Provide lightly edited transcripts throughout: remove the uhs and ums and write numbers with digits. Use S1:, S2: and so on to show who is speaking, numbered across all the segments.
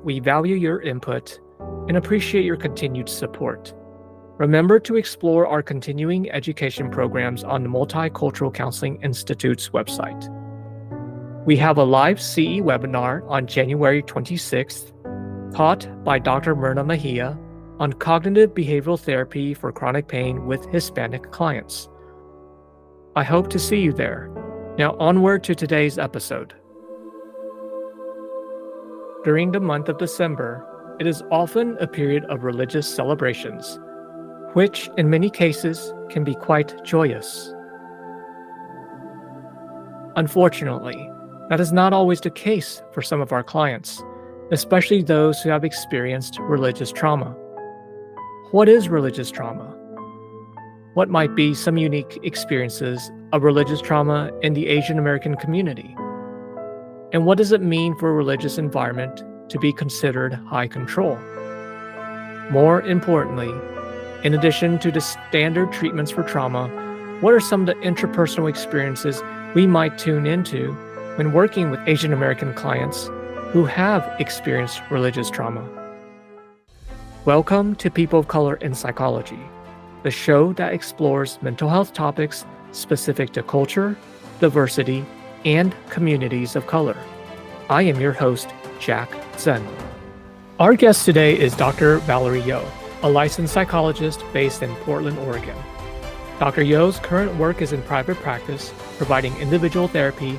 S1: We value your input and appreciate your continued support. Remember to explore our continuing education programs on the Multicultural Counseling Institute's website. We have a live CE webinar on January 26th, taught by Dr. Myrna Mejia on cognitive behavioral therapy for chronic pain with Hispanic clients. I hope to see you there. Now onward to today's episode. During the month of December, it is often a period of religious celebrations, which in many cases can be quite joyous. Unfortunately, that is not always the case for some of our clients, especially those who have experienced religious trauma. What is religious trauma? What might be some unique experiences of religious trauma in the Asian American community? And what does it mean for a religious environment to be considered high control? More importantly, in addition to the standard treatments for trauma, what are some of the intrapersonal experiences we might tune into when working with Asian American clients who have experienced religious trauma? Welcome to People of Color in Psychology, the show that explores mental health topics specific to culture, diversity, and communities of color. I am your host, Jack Zen. Our guest today is Dr. Valerie Yeo, a licensed psychologist based in Portland, Oregon. Dr. Yeo's current work is in private practice, providing individual therapy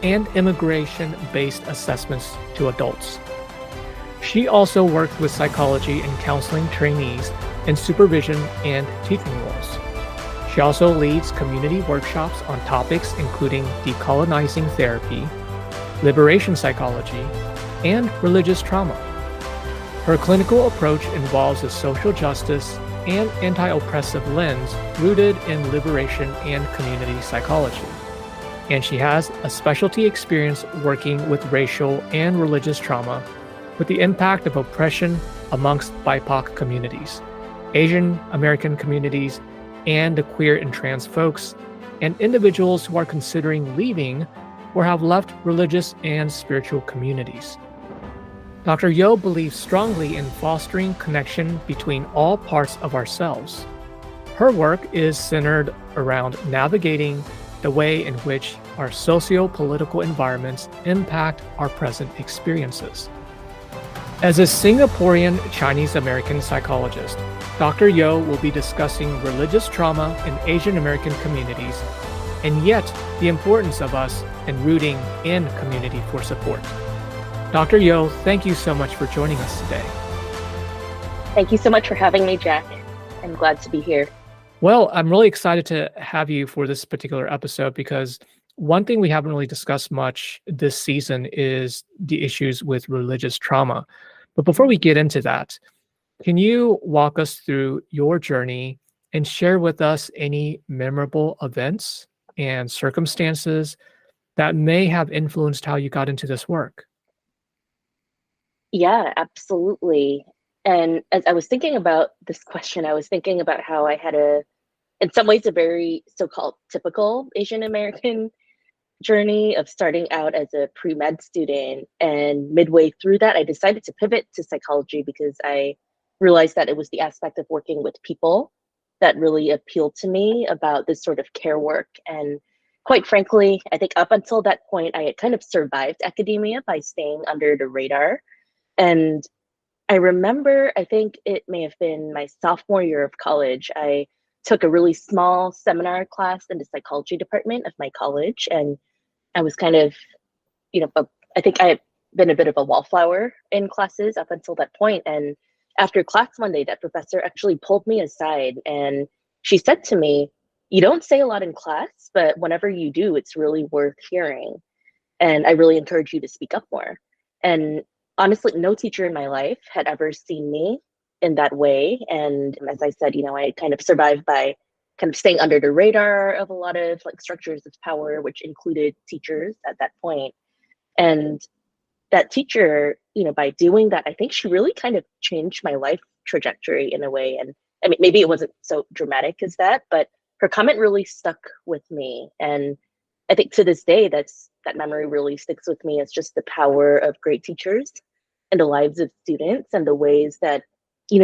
S1: and immigration-based assessments to adults. She also worked with psychology and counseling trainees in supervision and teaching roles. She also leads community workshops on topics including decolonizing therapy, liberation psychology, and religious trauma. Her clinical approach involves a social justice and anti-oppressive lens rooted in liberation and community psychology. And she has a specialty experience working with racial and religious trauma with the impact of oppression amongst BIPOC communities, Asian American communities, and the queer and trans folks, and individuals who are considering leaving or have left religious and spiritual communities. Dr. Yeo believes strongly in fostering connection between all parts of ourselves. Her work is centered around navigating the way in which our socio-political environments impact our present experiences. As a Singaporean Chinese-American psychologist, Dr. Yeo will be discussing religious trauma in Asian American communities, and yet the importance of us in rooting in community for support. Dr. Yeo, thank you so much for joining us today.
S2: Thank you so much for having me, Jack. I'm glad to be here.
S1: Well, I'm really excited to have you for this particular episode because one thing we haven't really discussed much this season is the issues with religious trauma. But before we get into that, can you walk us through your journey and share with us any memorable events and circumstances that may have influenced how you got into this work?
S2: Yeah, absolutely. And as I was thinking about this question, I was thinking about how I had in some ways, a very so-called typical Asian American journey of starting out as a pre-med student. And midway through that, I decided to pivot to psychology because I realized that it was the aspect of working with people that really appealed to me about this sort of care work. And quite frankly, I think up until that point, I had kind of survived academia by staying under the radar. And I remember, I think it may have been my sophomore year of college, I took a really small seminar class in the psychology department of my college. And I was kind of, I think I had been a bit of a wallflower in classes up until that point. And after class one day, that professor actually pulled me aside and she said to me, "You don't say a lot in class, but whenever you do, it's really worth hearing. And I really encourage you to speak up more." And honestly, no teacher in my life had ever seen me in that way. And as I said, I kind of survived by kind of staying under the radar of a lot of like structures of power, which included teachers at that point. And that teacher, by doing that, I think she really kind of changed my life trajectory in a way. And I mean, maybe it wasn't so dramatic as that, but her comment really stuck with me. And I think to this day, that memory really sticks with me as just the power of great teachers in the lives of students, and the ways that,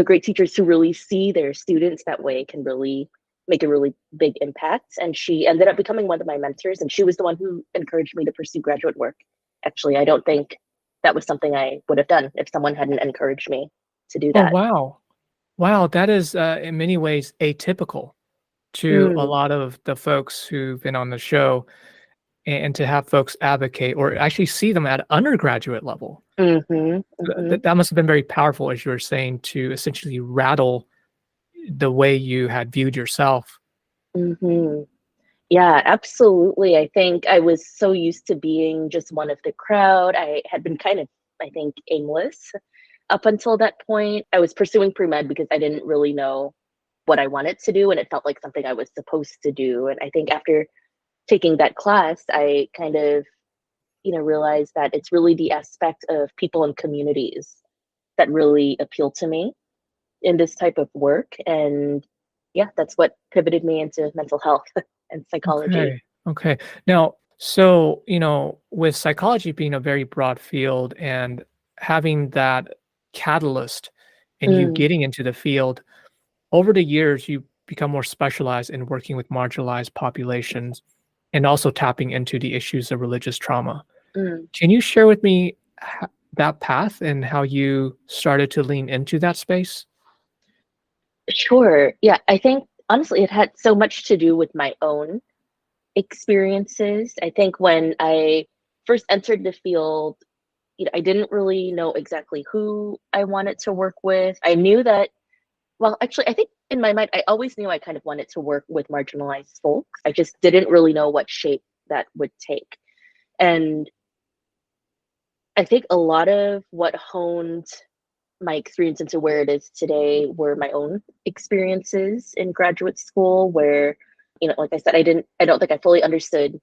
S2: great teachers who really see their students that way can really make a really big impact. And she ended up becoming one of my mentors, and she was the one who encouraged me to pursue graduate work. Actually, I don't think that was something I would have done if someone hadn't encouraged me to do
S1: Oh,
S2: that.
S1: wow. Wow, that is, in many ways atypical to a
S2: Mm,
S1: lot of the folks who've been on the show, and to have folks advocate or actually see them at undergraduate level.
S2: mhm, mhm,
S1: That must have been very powerful, as you were saying, to essentially rattle the way you had viewed yourself.
S2: mhm. Yeah, absolutely. I think I was so used to being just one of the crowd. I had been kind of, I think, aimless up until that point. I was pursuing pre-med because I didn't really know what I wanted to do, and it felt like something I was supposed to do. And I think after taking that class, I kind of, realized that it's really the aspect of people and communities that really appeal to me in this type of work. And yeah, that's what pivoted me into mental health and psychology.
S1: Okay. Okay. Now, so, with psychology being a very broad field and having that catalyst and you
S2: Mm,
S1: getting into the field, over the years, you become more specialized in working with marginalized populations and also tapping into the issues of religious trauma.
S2: mm.
S1: Can you share with me that path and how you started to lean into that space?
S2: Sure. Yeah, I think honestly, it had so much to do with my own experiences. I think when I first entered the field, I didn't really know exactly who I wanted to work with. I knew that, well, actually, I think in my mind, I always knew I kind of wanted to work with marginalized folks. I just didn't really know what shape that would take. And I think a lot of what honed my experience into where it is today were my own experiences in graduate school, where, like I said, I don't think I fully understood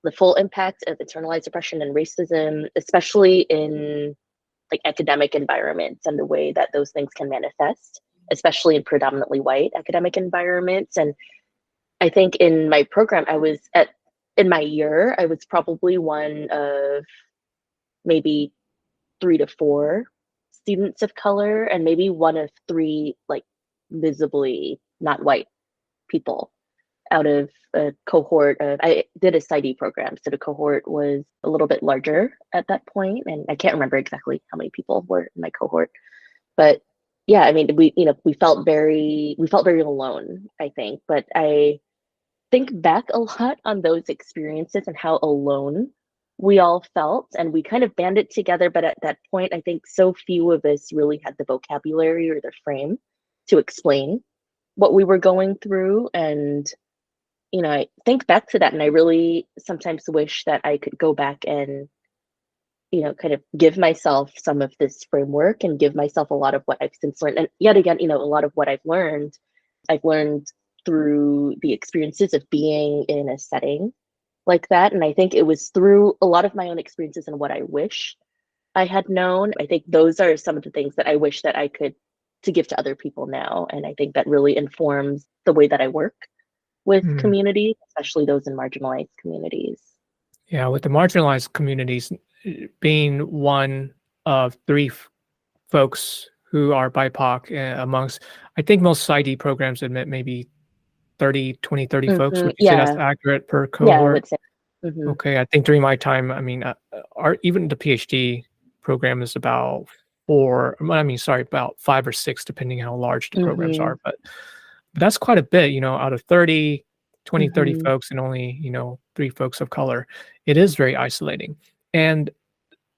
S2: the full impact of internalized oppression and racism, especially in like academic environments and the way that those things can manifest, especially in predominantly white academic environments. And I think in my program, in my year, I was probably one of maybe 3 to 4 students of color, and maybe one of three like visibly not white people out of a cohort of, I did a PsyD program, so the cohort was a little bit larger at that point, and I can't remember exactly how many people were in my cohort, but yeah, I mean, we felt very alone, I think. But I think back a lot on those experiences and how alone we all felt, and we kind of banded together. But at that point, I think so few of us really had the vocabulary or the frame to explain what we were going through. And I think back to that, and I really sometimes wish that I could go back and kind of give myself some of this framework and give myself a lot of what I've since learned. And yet again, a lot of what I've learned through the experiences of being in a setting like that. And I think it was through a lot of my own experiences and what I wish I had known. I think those are some of the things that I wish that I could to give to other people now. And I think that really informs the way that I work with
S1: Hmm.
S2: communities, especially those in marginalized communities.
S1: Yeah, with the marginalized communities, being one of three folks who are BIPOC, amongst, I think most PsyD programs admit maybe 30 folks. Would you say that's
S2: Yeah,
S1: accurate per
S2: yeah, I
S1: cohort?
S2: would say. Hmm.
S1: Okay, I think during my time, I mean, our even the PhD program is about four. Well, I mean, sorry, about five or six, depending how large the programs
S2: Hmm.
S1: are. But that's quite a bit, out of 30, 20, 30
S2: Hmm.
S1: folks, and only three folks of color. It is very isolating. And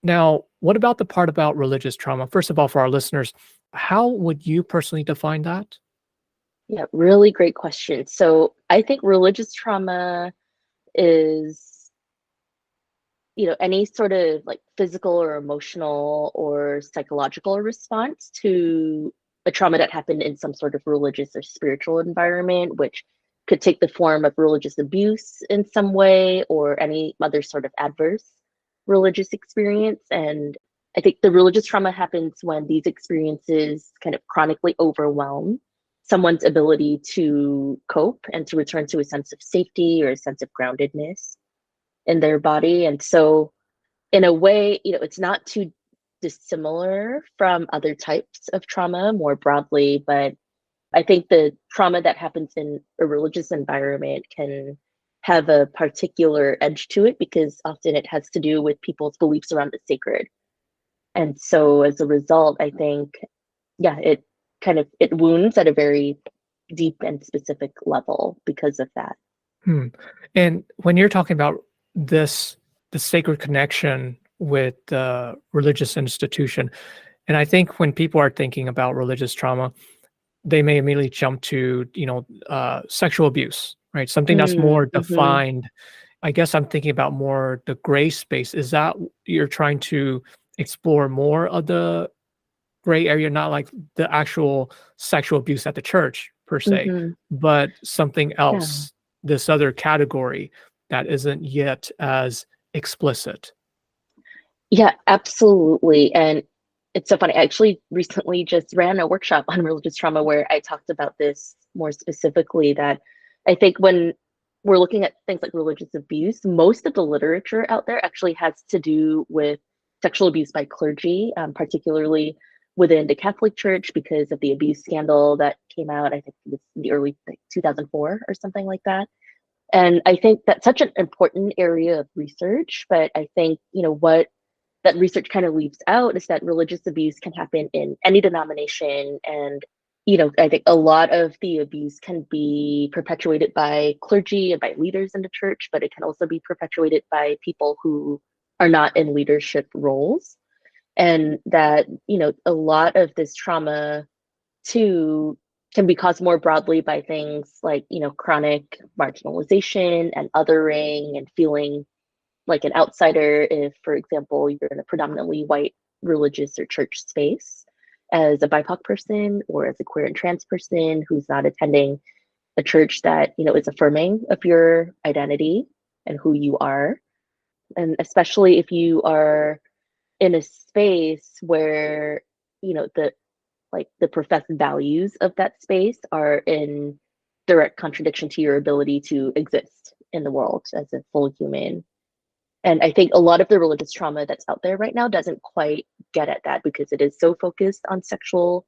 S1: now, what about the part about religious trauma? First of all, for our listeners, how would you personally define that?
S2: Yeah, really great question. So I think religious trauma is, any sort of like physical or emotional or psychological response to a trauma that happened in some sort of religious or spiritual environment, which could take the form of religious abuse in some way or any other sort of adverse religious experience. And I think the religious trauma happens when these experiences kind of chronically overwhelm someone's ability to cope and to return to a sense of safety or a sense of groundedness in their body. And so, in a way, it's not too dissimilar from other types of trauma more broadly, but I think the trauma that happens in a religious environment can have a particular edge to it because often it has to do with people's beliefs around the sacred. And so as a result, I think, yeah, it wounds at a very deep and specific level because of that.
S1: Hmm. And when you're talking about this, the sacred connection with the religious institution, and I think when people are thinking about religious trauma, they may immediately jump to, sexual abuse, right? Something that's more
S2: Mm-hmm.
S1: defined. I guess I'm thinking about more the gray space. Is that you're trying to explore more of the gray area, not like the actual sexual abuse at the church per se,
S2: Mm-hmm.
S1: but something
S2: Yeah.
S1: else, this other category that isn't yet as explicit?
S2: Yeah, absolutely. And it's so funny. I actually recently just ran a workshop on religious trauma where I talked about this more specifically that I think when we're looking at things like religious abuse, most of the literature out there actually has to do with sexual abuse by clergy, particularly within the Catholic Church because of the abuse scandal that came out, I think it was in the early like 2004 or something like that. And I think that's such an important area of research, but I think, what that research kind of leaves out is that religious abuse can happen in any denomination. And, I think a lot of the abuse can be perpetuated by clergy and by leaders in the church, but it can also be perpetuated by people who are not in leadership roles. And that, a lot of this trauma too can be caused more broadly by things like, chronic marginalization and othering and feeling like an outsider if, for example, you're in a predominantly white religious or church space as a BIPOC person or as a queer and trans person who's not attending a church that, is affirming of your identity and who you are. And especially if you are in a space where, the professed values of that space are in direct contradiction to your ability to exist in the world as a full human. And I think a lot of the religious trauma that's out there right now doesn't quite get at that because it is so focused on sexual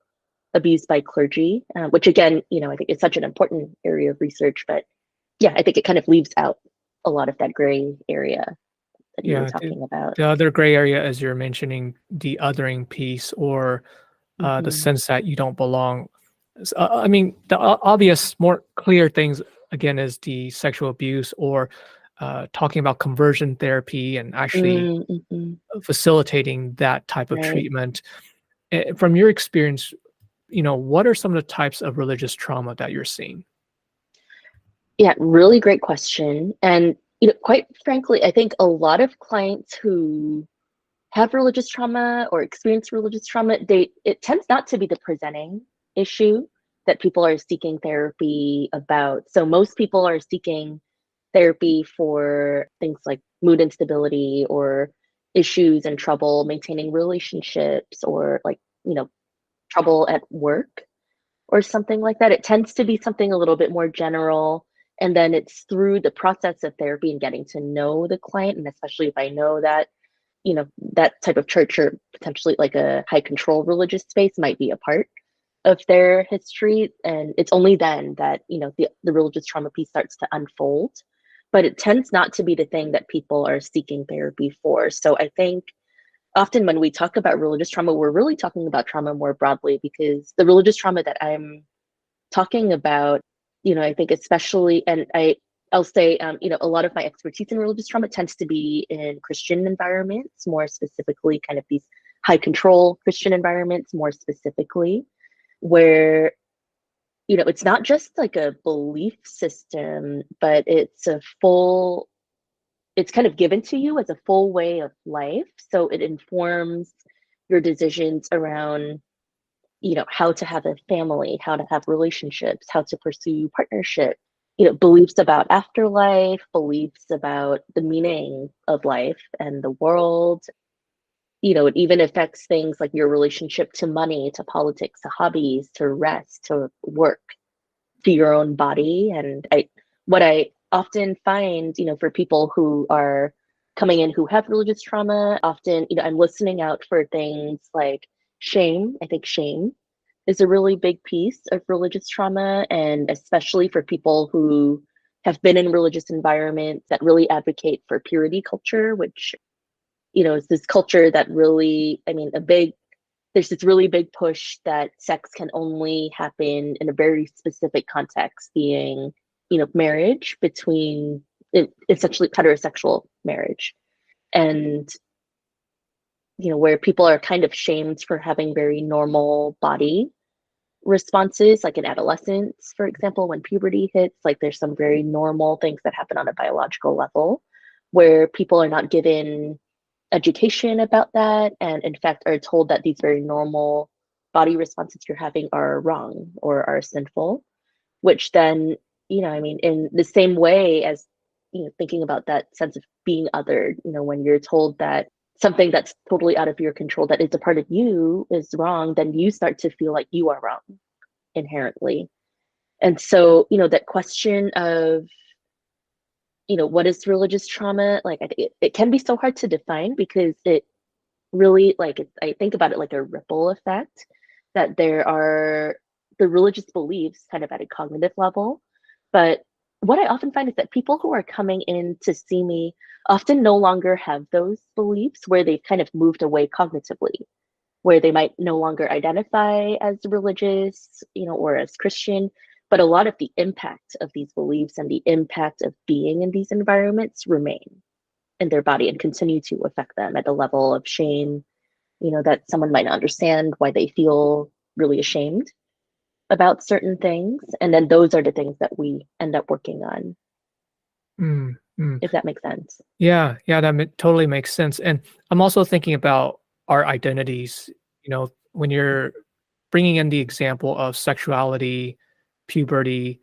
S2: abuse by clergy, which again, I think is such an important area of research. But yeah, I think it kind of leaves out a lot of that gray area that you were
S1: Yeah, the
S2: talking about.
S1: the other gray area, as you're mentioning, the othering piece or, the
S2: Hmm.
S1: sense that you don't belong. I mean, the obvious, more clear things, again, is the sexual abuse or, talking about conversion therapy and actually
S2: Mm-hmm.
S1: facilitating that type of
S2: Right.
S1: treatment. From your experience, what are some of the types of religious trauma that you're seeing?
S2: Yeah, really great question. And quite frankly, I think a lot of clients who have religious trauma or experience religious trauma, it tends not to be the presenting issue that people are seeking therapy about. So most people are seeking therapy for things like mood instability or issues and trouble maintaining relationships or like, trouble at work or something like that. It tends to be something a little bit more general. And then it's through the process of therapy and getting to know the client. And especially if I know that, that type of church or potentially like a high control religious space might be a part of their history. And it's only then that, the religious trauma piece starts to unfold. But it tends not to be the thing that people are seeking therapy for. So I think often when we talk about religious trauma, we're really talking about trauma more broadly because the religious trauma that I'm talking about, I think especially, and I'll say, a lot of my expertise in religious trauma tends to be in Christian environments, more specifically, kind of these high control Christian environments, more specifically, where, it's not just like a belief system, but it's kind of given to you as a full way of life. So it informs your decisions around, how to have a family, how to have relationships, how to pursue partnership, beliefs about afterlife, beliefs about the meaning of life and the world. It even affects things like your relationship to money, to politics, to hobbies, to rest, to work, to your own body. And what I often find, for people who are coming in who have religious trauma, often, I'm listening out for things like shame. I think shame is a really big piece of religious trauma, and especially for people who have been in religious environments that really advocate for purity culture, which, is this culture that really, there's this really big push that sex can only happen in a very specific context, being, marriage between essentially heterosexual marriage. And, where people are kind of shamed for having very normal body responses, like in adolescence, for example, when puberty hits, like there's some very normal things that happen on a biological level where people are not given education about that, and in fact are told that these very normal body responses you're having are wrong or are sinful, which then, in the same way as, thinking about that sense of being othered, when you're told that something that's totally out of your control, that is a part of you, is wrong, then you start to feel like you are wrong inherently. And so, that question of, what is religious trauma? Like, I think it can be so hard to define because it really, like, I think about it like a ripple effect, that there are the religious beliefs kind of at a cognitive level. But what I often find is that people who are coming in to see me often no longer have those beliefs, where they've kind of moved away cognitively, where they might no longer identify as religious, or as Christian, but a lot of the impact of these beliefs and the impact of being in these environments remain in their body and continue to affect them at a level of shame, that someone might not understand why they feel really ashamed about certain things. And then those are the things that we end up working on,
S1: Mm, mm.
S2: if that makes sense.
S1: Yeah, yeah, that totally makes sense. And I'm also thinking about our identities. When you're bringing in the example of sexuality, puberty,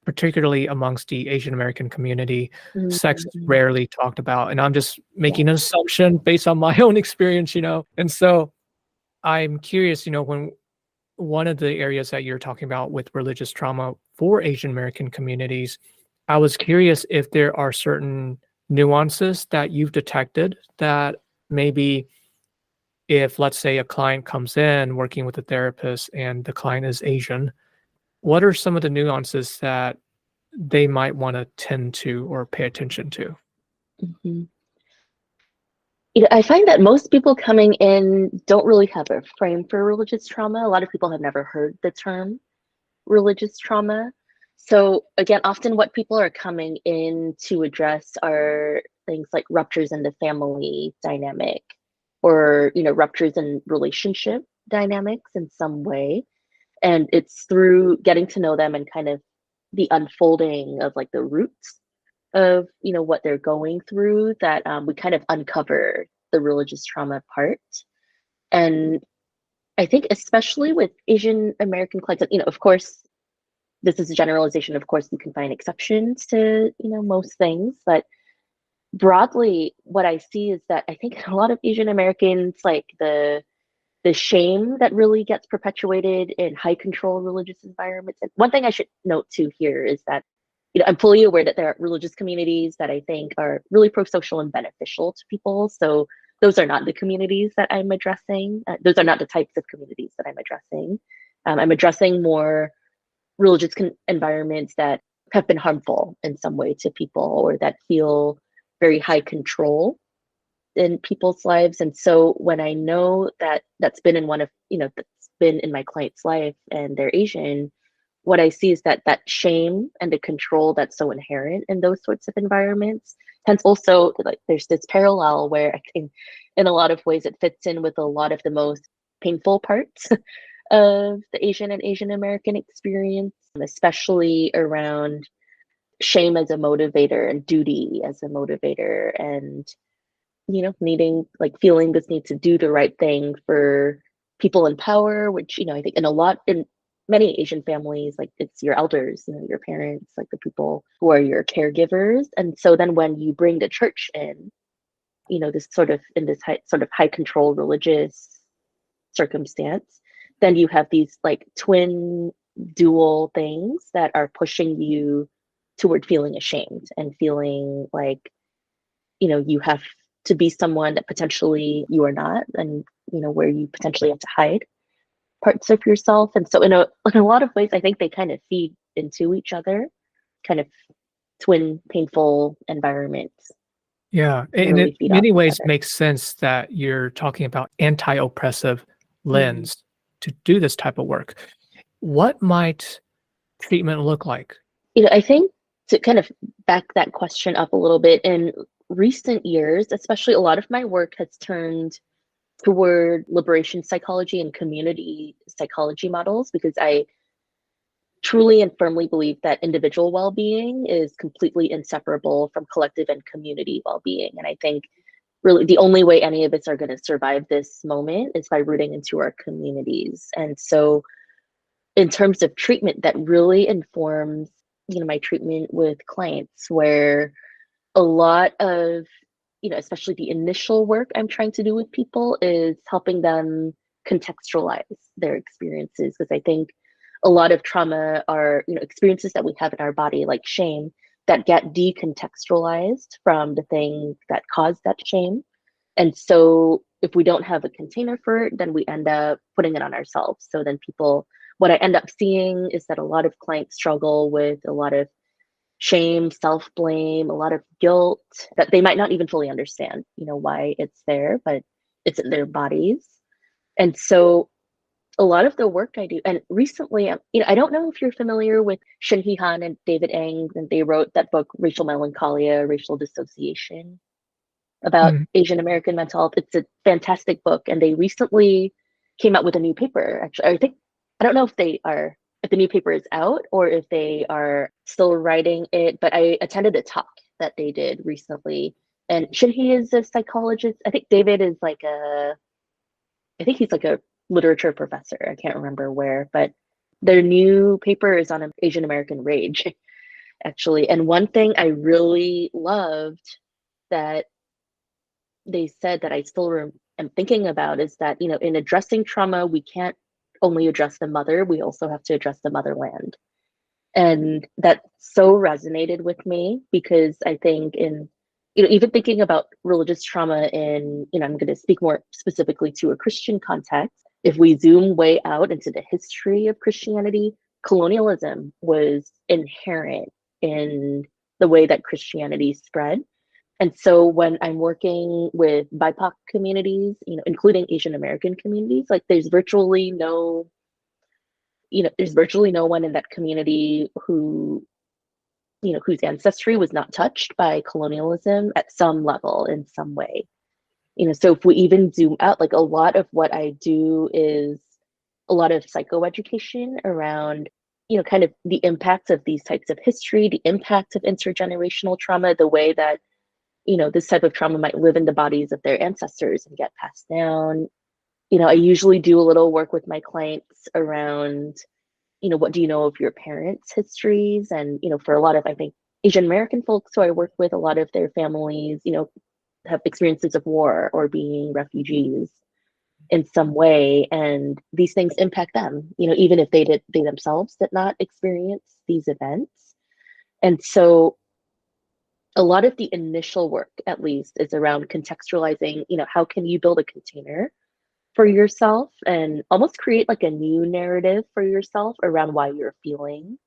S1: particularly amongst the Asian American community, sex is
S2: Mhm.
S1: rarely talked about. And I'm just
S2: Yes.
S1: making an assumption based on my own experience. And so I'm curious, when one of the areas that you're talking about with religious trauma for Asian American communities, I was curious if there are certain nuances that you've detected that maybe if, let's say, a client comes in working with a therapist and the client is Asian, what are some of the nuances that they might want to tend to or pay attention to?
S2: Mhm. I find that most people coming in don't really have a frame for religious trauma. A lot of people have never heard the term religious trauma. So again, often what people are coming in to address are things like ruptures in the family dynamic, or, ruptures in relationship dynamics in some way. And it's through getting to know them and kind of the unfolding of like the roots of, what they're going through, that we kind of uncover the religious trauma part. And I think especially with Asian American clients, of course, this is a generalization. Of course, you can find exceptions to, most things, but broadly, what I see is that I think a lot of Asian Americans, like the shame that really gets perpetuated in high control religious environments. And one thing I should note too here is that, I'm fully aware that there are religious communities that I think are really pro-social and beneficial to people. So those are not the communities that I'm addressing. Those are not the types of communities that I'm addressing. I'm addressing more religious environments that have been harmful in some way to people, or that feel very high control in people's lives. And so when I know that that's been in that's been in my client's life and they're Asian, what I see is that that shame and the control that's so inherent in those sorts of environments tends also, like, there's this parallel where I think in a lot of ways it fits in with a lot of the most painful parts of the Asian and Asian American experience, especially around shame as a motivator and duty as a motivator, and needing, like, feeling this need to do the right thing for people in power, which, I think in many Asian families, like, it's your elders, your parents, like the people who are your caregivers. And so then when you bring the church in, this sort of in this high control religious circumstance, then you have these like twin dual things that are pushing you toward feeling ashamed and feeling like, you have to be someone that potentially you are not, and where you potentially have to hide parts of yourself. And so in a lot of ways, I think they kind of feed into each other, kind of twin painful environments
S1: Yeah,
S2: can
S1: and
S2: really
S1: it
S2: feed off
S1: many
S2: each
S1: ways
S2: other.
S1: makes sense that you're talking about anti-oppressive
S2: Mm.
S1: lens to do this type of work. What might treatment look like?
S2: I think to kind of back that question up a little bit, in recent years, especially a lot of my work has turned toward liberation psychology and community psychology models, because I truly and firmly believe that individual well-being is completely inseparable from collective and community well-being. And I think really the only way any of us are going to survive this moment is by rooting into our communities. And so in terms of treatment, that really informs my treatment with clients, where a lot of especially the initial work I'm trying to do with people is helping them contextualize their experiences, because I think a lot of trauma are experiences that we have in our body, like shame, that get decontextualized from the thing that caused that shame. And so if we don't have a container for it, then we end up putting it on ourselves. So then what I end up seeing is that a lot of clients struggle with a lot of shame, self-blame, a lot of guilt that they might not even fully understand, why it's there, but it's in their bodies. And so a lot of the work I do, and recently, I don't know if you're familiar with Shinhee Han and David Eng, and they wrote that book, Racial Melancholia, Racial Dissociation, about
S1: Mm,
S2: Asian American mental health. It's a fantastic book, and they recently came out with a new paper. Actually, I don't know if the new paper is out or if they are still writing it, but I attended a talk that they did recently. And Shinhee is a psychologist. I think he's like a literature professor. I can't remember where, but their new paper is on Asian American rage, actually. And one thing I really loved that they said that I still am thinking about is that, in addressing trauma, we can't only address the mother, we also have to address the motherland. And that so resonated with me, because I think even thinking about religious trauma I'm going to speak more specifically to a Christian context. If we zoom way out into the history of Christianity, colonialism was inherent in the way that Christianity spread. And so when I'm working with BIPOC communities, including Asian American communities, like there's virtually no one in that community whose ancestry was not touched by colonialism at some level in some way. So if we even zoom out, like a lot of what I do is a lot of psychoeducation around, kind of the impacts of these types of history, the impact of intergenerational trauma, the way that this type of trauma might live in the bodies of their ancestors and get passed down. I usually do a little work with my clients around, what do you know of your parents' histories? And, for a lot of, I think, Asian American folks who I work with, a lot of their families, have experiences of war or being refugees in some way. And these things impact them, even if they themselves did not experience these events. And so a lot of the initial work, at least, is around contextualizing, how can you build a container for yourself and almost create like a new narrative for yourself around why you're feeling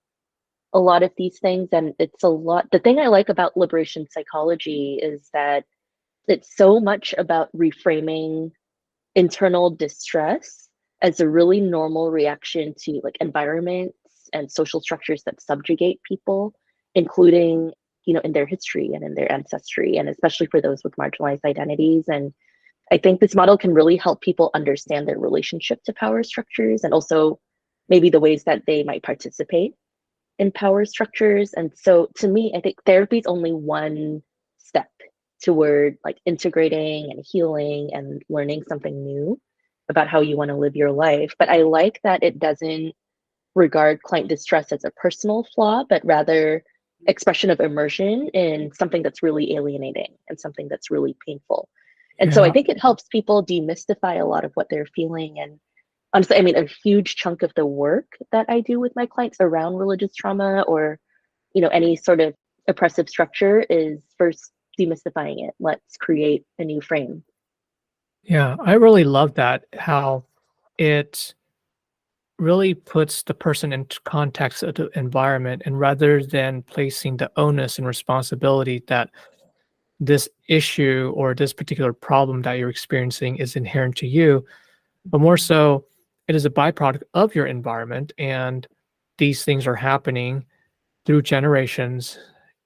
S2: a lot of these things. And the thing I like about liberation psychology is that it's so much about reframing internal distress as a really normal reaction to like environments and social structures that subjugate people, including, in their history and in their ancestry, and especially for those with marginalized identities. And I think this model can really help people understand their relationship to power structures, and also maybe the ways that they might participate in power structures. And so to me, I think therapy is only one step toward like integrating and healing and learning something new about how you want to live your life. But I like that it doesn't regard client distress as a personal flaw, but rather expression of immersion in something that's really alienating and something that's really painful. And so I
S1: yeah.
S2: think it helps people demystify a lot of what they're feeling. And honestly, I mean, a huge chunk of the work that I do with my clients around religious trauma or, any sort of oppressive structure is first demystifying it. Let's create a new frame.
S1: Yeah, I really love that, how it really puts the person into context of the environment, and rather than placing the onus and responsibility that this issue or this particular problem that you're experiencing is inherent to you, but more
S2: Mhm.
S1: so it is a byproduct of your environment, and these things are happening through generations,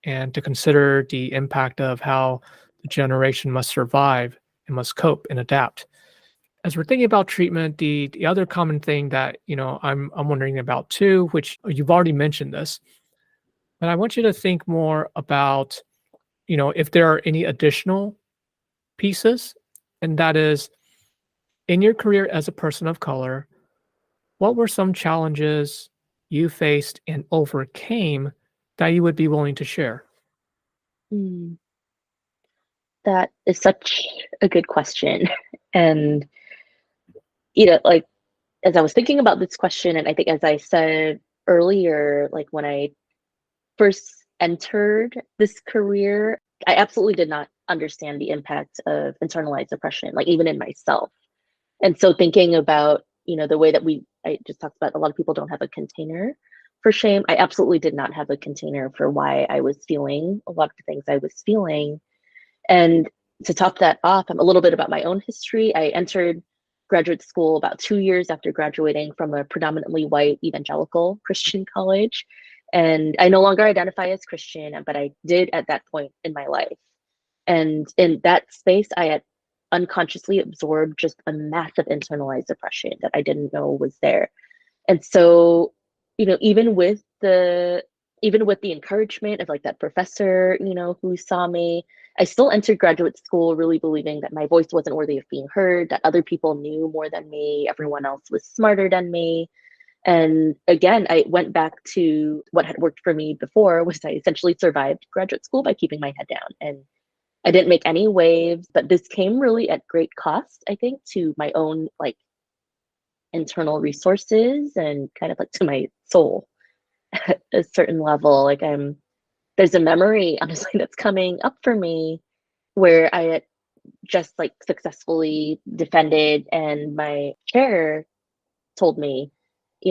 S1: and to consider the impact of how the generation must survive and must cope and adapt. As we're thinking about treatment, the other common thing that, I'm wondering about too, which you've already mentioned this, but I want you to think more about, if there are any additional pieces, and that is, in your career as a person of color, what were some challenges you faced and overcame that you would be willing to share?
S2: Mm, that is such a good question. And, like, as I was thinking about this question, and I think as I said earlier, like when I first entered this career, I absolutely did not understand the impact of internalized oppression, like even in myself. And so thinking about, the way that I just talked about, a lot of people don't have a container for shame. I absolutely did not have a container for why I was feeling a lot of the things I was feeling. And to top that off, I'm a little bit about my own history. I entered graduate school about 2 years after graduating from a predominantly white evangelical Christian college. And I no longer identify as Christian, but I did at that point in my life. And in that space, I had unconsciously absorbed just a massive internalized oppression that I didn't know was there. And so, even with the encouragement of like that professor, who saw me, I still entered graduate school really believing that my voice wasn't worthy of being heard, that other people knew more than me, everyone else was smarter than me. And again, I went back to what had worked for me before, was I essentially survived graduate school by keeping my head down. And I didn't make any waves, but this came really at great cost, I think, to my own like internal resources and kind of like to my soul at a certain level. Like there's a memory honestly that's coming up for me where I had just like successfully defended, and my chair told me,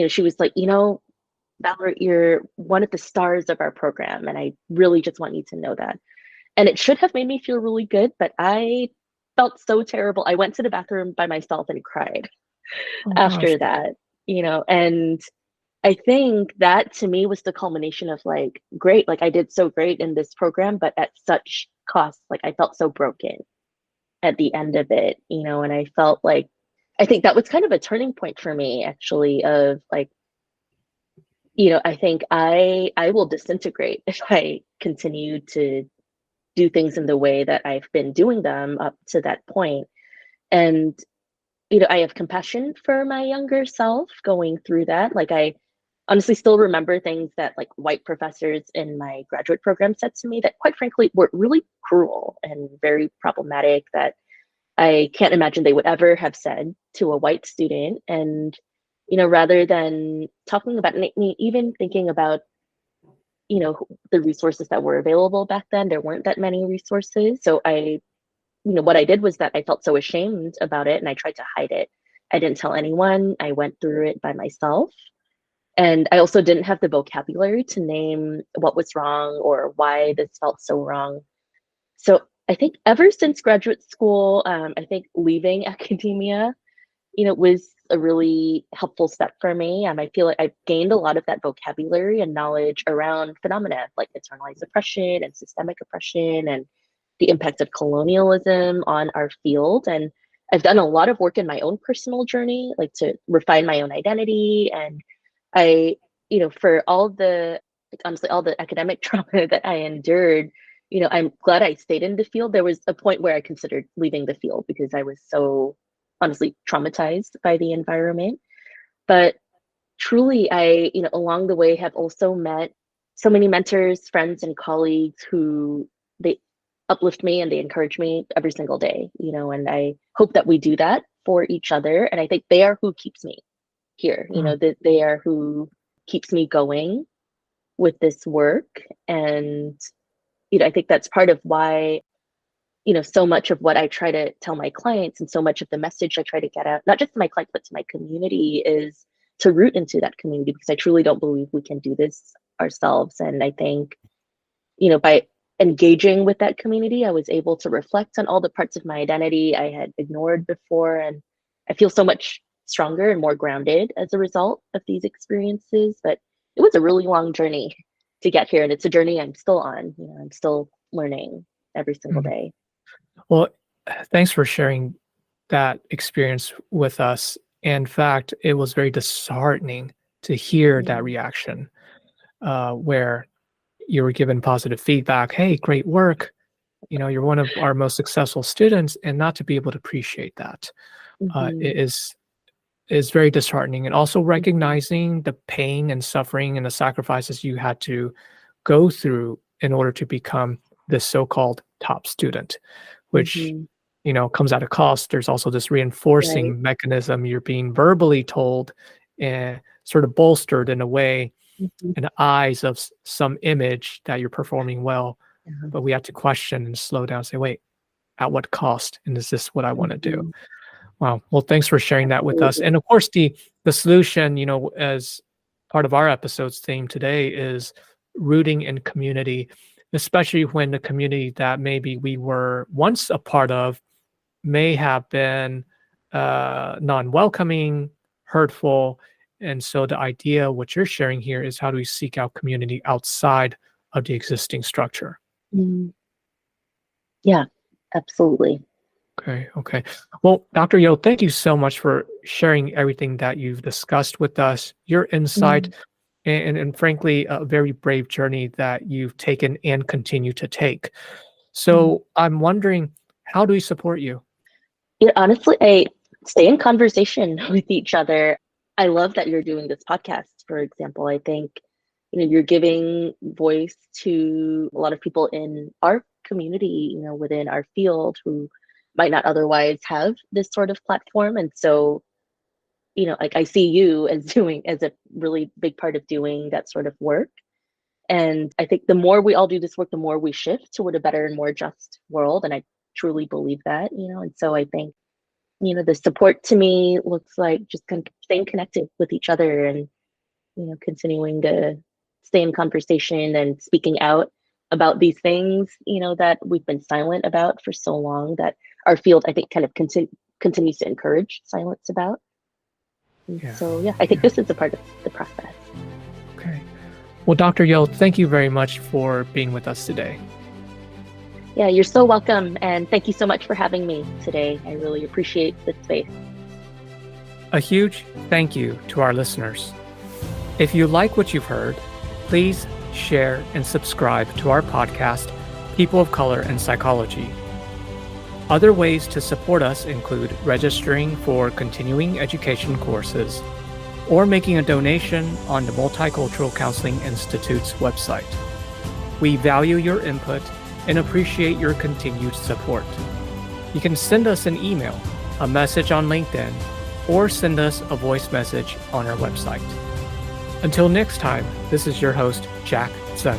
S2: she was like, Valerie, you're one of the stars of our program, and I really just want you to know that. And it should have made me feel really good, but I felt so terrible. I went to the bathroom by myself and cried
S1: Oh gosh.
S2: after that, and I think that to me was the culmination of like, great, like I did so great in this program, but at such cost. Like I felt so broken at the end of it, and I felt like, I think that was kind of a turning point for me actually, of like, I think I will disintegrate if I continue to do things in the way that I've been doing them up to that point. And I have compassion for my younger self going through that. Like I honestly still remember things that like white professors in my graduate program said to me that quite frankly were really cruel and very problematic, that I can't imagine they would ever have said to a white student. And rather than talking about it, even thinking about the resources that were available back then, there weren't that many resources. So what I did was that I felt so ashamed about it and I tried to hide it. I didn't tell anyone. I went through it by myself. And I also didn't have the vocabulary to name what was wrong or why this felt so wrong. So I think ever since graduate school, I think leaving academia, was a really helpful step for me. I feel like I've gained a lot of that vocabulary and knowledge around phenomena like internalized oppression and systemic oppression and the impact of colonialism on our field. And I've done a lot of work in my own personal journey, like to refine my own identity. And I, for all the, like, honestly, all the academic trauma that I endured, I'm glad I stayed in the field. There was a point where I considered leaving the field because I was so honestly traumatized by the environment. But truly, I, along the way have also met so many mentors, friends, and colleagues who they uplift me and they encourage me every single day, and I hope that we do that for each other. And I think they are who keeps me here,
S1: Mm.
S2: that they are who keeps me going with this work. And, I think that's part of why so much of what I try to tell my clients and so much of the message I try to get out, not just to my clients, but to my community, is to root into that community, because I truly don't believe we can do this ourselves. And I think, by engaging with that community, I was able to reflect on all the parts of my identity I had ignored before. And I feel so much stronger and more grounded as a result of these experiences. But it was a really long journey to get here. And it's a journey I'm still on. I'm still learning every single
S1: Mhm.
S2: day.
S1: Well, thanks for sharing that experience with us. In fact, it was very disheartening to hear that
S2: Mm,
S1: reaction, where you were given positive feedback. Hey, great work. You're one of our most successful students, and not to be able to appreciate that
S2: mhm,
S1: is very disheartening. And also
S2: mhm,
S1: recognizing the pain and suffering and the sacrifices you had to go through in order to become this so-called top student, which
S2: mhm.
S1: comes at a cost. There's also this
S2: Right.
S1: reinforcing mechanism. You're being verbally told and sort of bolstered in a way
S2: Mhm.
S1: in the eyes of some image that you're performing well.
S2: Yeah.
S1: But we have to question and slow down, say, wait, at what cost? And is this what I want to do?
S2: Mhm.
S1: Wow. Well, thanks for sharing that with us.
S2: Absolutely.
S1: And of course, the solution, as part of our episode's theme today, is rooting in community, especially when the community that maybe we were once a part of may have been non-welcoming, hurtful. And so the idea, what you're sharing here, is how do we seek out community outside of the existing structure?
S2: Mm. Yeah, absolutely.
S1: Okay, okay. Well, Dr. Yo, thank you so much for sharing everything that you've discussed with us, your insight,
S2: Mm.
S1: and frankly, a very brave journey that you've taken and continue to take.
S2: Mm.
S1: So I'm wondering, how do we support you?
S2: Honestly, I stay in conversation with each other. I love that you're doing this podcast, for example. I think, you're giving voice to a lot of people in our community, within our field, who might not otherwise have this sort of platform. And so, like, I see you as doing as a really big part of doing that sort of work. And I think the more we all do this work, the more we shift toward a better and more just world. And I truly believe that, and so I think, the support to me looks like just staying connected with each other, and, continuing to stay in conversation and speaking out about these things, that we've been silent about for so long, that our field, I think, kind of continues to encourage silence about. And
S1: Yeah,
S2: so, yeah, I think
S1: yeah.
S2: this is a part of the process.
S1: Okay. Well, Dr. Yo, thank you very much for being with us today.
S2: Yeah, you're so welcome. And thank you so much for having me today. I really appreciate this space.
S1: A huge thank you to our listeners. If you like what you've heard, please share and subscribe to our podcast, People of Color and Psychology. Other ways to support us include registering for continuing education courses or making a donation on the Multicultural Counseling Institute's website. We value your input and appreciate your continued support. You can send us an email, a message on LinkedIn, or send us a voice message on our website. Until next time, this is your host, Jack Sun.